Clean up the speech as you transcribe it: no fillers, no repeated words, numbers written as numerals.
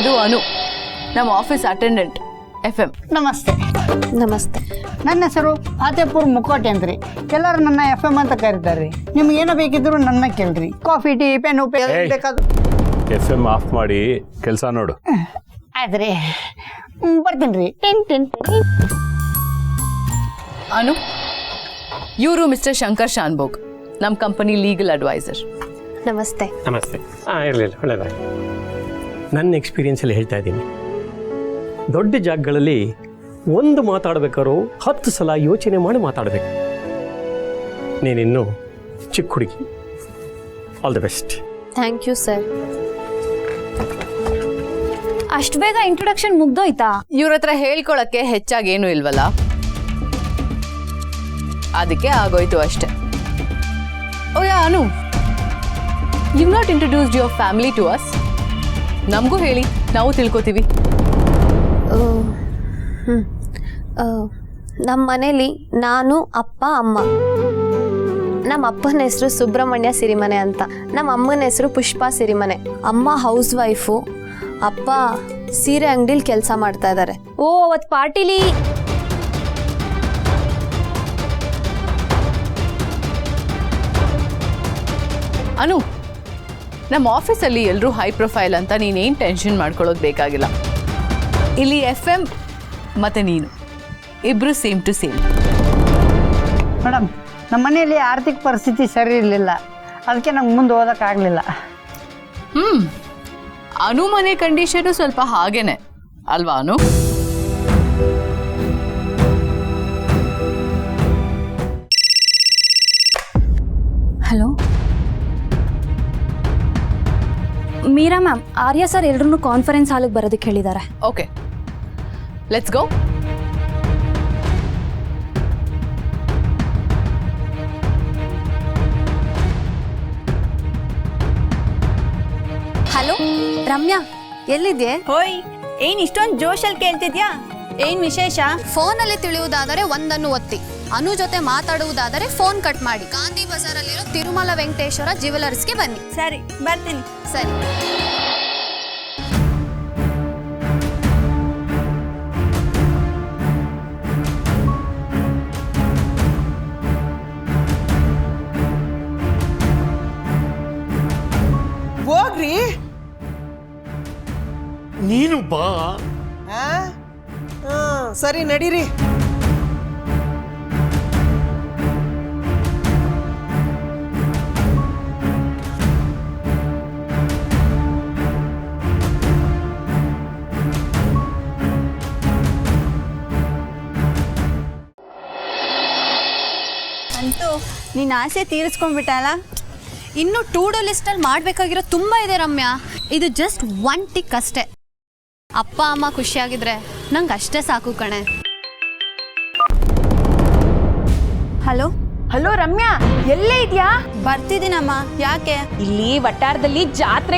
ಇದು ಅನು, ನಮ್ಮ office attendant FM. ನಮಸ್ತೆ. ನಮಸ್ತೆ. ನನ್ನ ಹೆಸರು ಫಾತೇಪುರ್ ಮುಕ್ಕೋಟೆ ಅಂತ್ರಿ. ಎಲ್ಲರೂ ನನ್ನ FM ಅಂತ ಕರೀತಾರೆ. ನಿಮ್ಗೆ ಏನೋ ಬೇಕಿದ್ರು ನನ್ನ ಕೇಳ್ರಿ. ಕಾಫಿ, ಟೀ, ಪೆನ್, ಬೇಕಾದ್ರು. FM ಆಫ್ ಮಾಡಿ ಕೆಲಸ ನೋಡು. ಆಯ್ತ್ರಿ, ಬರ್ತೀನಿ ರೀ. ಅನು, ಇವರು ಮಿಸ್ಟರ್ ಶಂಕರ್ ಶಾನ್ಭೋಗ್, ನಮ್ಮ ಕಂಪನಿ ಲೀಗಲ್ ಅಡ್ವೈಸರ್. ನಮಸ್ತೆ. ನಮಸ್ತೆ. ಇರಲಿಲ್ಲ, ಒಳ್ಳೆಯದಾಗಿ. ನನ್ನ ಎಕ್ಸ್ಪೀರಿಯನ್ಸಲ್ಲಿ ಹೇಳ್ತಾ ಇದ್ದೀನಿ, ದೊಡ್ಡ ಜಾಗಗಳಲ್ಲಿ ಒಂದು ಮಾತಾಡಬೇಕಾದ್ರೂ 10 ಸಲ ಯೋಚನೆ ಮಾಡಿ ಮಾತಾಡಬೇಕು. ನೀನಿನ್ನೂ ಚಿಕ್ಕ ಹುಡುಗಿ. All the best. Thank you sir. ಅಷ್ಟು ಬೇಗ ಇಂಟ್ರೊಡಕ್ಷನ್ ಮುಗ್ದೋಯ್ತಾ? ಇವ್ರ ಹತ್ರ ಹೇಳ್ಕೊಳಕ್ಕೆ ಹೆಚ್ಚಾಗಿ ಏನೂ ಇಲ್ವಲ್ಲ, ಅದಕ್ಕೆ ಆಗೋಯ್ತು ಅಷ್ಟೆ. Oh yeah Anu, you not introduced your family to us. ನಮಗೂ ಹೇಳಿ, ನಾವು ತಿಳ್ಕೊತೀವಿ. ನಮ್ಮ ಮನೇಲಿ ನಾನು, ಅಪ್ಪ, ಅಮ್ಮ. ನಮ್ಮ ಅಪ್ಪನ ಹೆಸರು ಸುಬ್ರಹ್ಮಣ್ಯ ಸಿರಿಮನೆ ಅಂತ. ನಮ್ಮ ಅಮ್ಮನ ಹೆಸರು ಪುಷ್ಪಾ ಸಿರಿಮನೆ. ಅಮ್ಮ ಹೌಸ್ ವೈಫು, ಅಪ್ಪ ಸೀರೆ ಅಂಗಡಿಲಿ ಕೆಲಸ ಮಾಡ್ತಾ ಇದ್ದಾರೆ. ಓ, ಅವತ್ತು ಪಾರ್ಟಿಲಿ ಅನು, ನಮ್ಮ ಆಫೀಸಲ್ಲಿ ಎಲ್ಲರೂ ಹೈ ಪ್ರೊಫೈಲ್ ಅಂತ ನೀನೇನು ಟೆನ್ಷನ್ ಮಾಡ್ಕೊಳ್ಳೋದು ಬೇಕಾಗಿಲ್ಲ. ಇಲ್ಲಿ FM ಮತ್ತು ನೀನು ಇಬ್ಬರು ಸೇಮ್ ಟು ಸೇಮ್. ಮೇಡಮ್, ನಮ್ಮ ಮನೆಯಲ್ಲಿ ಆರ್ಥಿಕ ಪರಿಸ್ಥಿತಿ ಸರಿ ಇರಲಿಲ್ಲ, ಅದಕ್ಕೆ ನಂಗೆ ಮುಂದೆ ಓದೋಕ್ಕಾಗಲಿಲ್ಲ. ಅನು ಮನೆ ಕಂಡೀಷನು ಸ್ವಲ್ಪ ಹಾಗೇನೆ ಅಲ್ವಾ Anu? Hello Meera ma'am, Arya sir ಎಲ್ರೂ ಕಾನ್ಫರೆನ್ಸ್ ಹಾಲಿಗೆ ಬರೋದಕ್ಕೆ ಹೇಳಿದ್ದಾರೆ. Okay, let's go. Hello Ramya, ಎಲ್ಲಿದ್ಯೆ? ಹೋಯ್, ಏನ್ ಇಷ್ಟೊಂದು ಜೋಶಲ್ಲಿ ಕೇಳ್ತಿದ್ಯಾ? ಏನ್ ವಿಶೇಷ? ಫೋನಲ್ಲಿ ತಿಳಿಯುವುದಾದರೆ ಒಂದನ್ನು ಒತ್ತಿ, ಅನು ಜೊತೆ ಮಾತಾಡುವುದಾದರೆ ಫೋನ್ ಕಟ್ ಮಾಡಿ. ಗಾಂಧಿ ಬಜಾರಲ್ಲಿರೋ ತಿರುಮಲ ವೆಂಕಟೇಶ್ವರ ಜ್ಯುವೆಲರ್ಸ್ಗೆ ಬನ್ನಿ. ಸರಿ, ಬರ್ತೀನಿ. ಸರಿ. ಹೋಗ್ರಿ. ನೀನು ಬಾ. ಸರಿ, ನಡೀರಿ. ಅಂತೂ ನೀನ್ ಆಸೆ ತೀರಿಸ್ಕೊಂಡ್ಬಿಟ್ಟಲ್ಲ. ಇನ್ನು ಟೂ ಡೂ ಲಿಸ್ಟಲ್ಲಿ ಮಾಡಬೇಕಾಗಿರೋ ತುಂಬ ಇದೆ ರಮ್ಯಾ. ಇದು ಜಸ್ಟ್ 1 ಟಿಕ್ ಅಷ್ಟೇ. ಅಪ್ಪ ಅಮ್ಮ ಖುಷಿಯಾಗಿದ್ರೆ ನಂಗೆ ಅಷ್ಟೇ ಸಾಕು ಕಣೆ. ಹಲೋ ಹಲೋ ರಮ್ಯಾ, ಎಲ್ಲೇ ಇದೆಯಾ? ಬರ್ತಿದ್ದೀನಮ್ಮ. ಯಾಕೆ? ಇಲ್ಲಿ ವಟಾರದಲ್ಲಿ ಜಾತ್ರೆ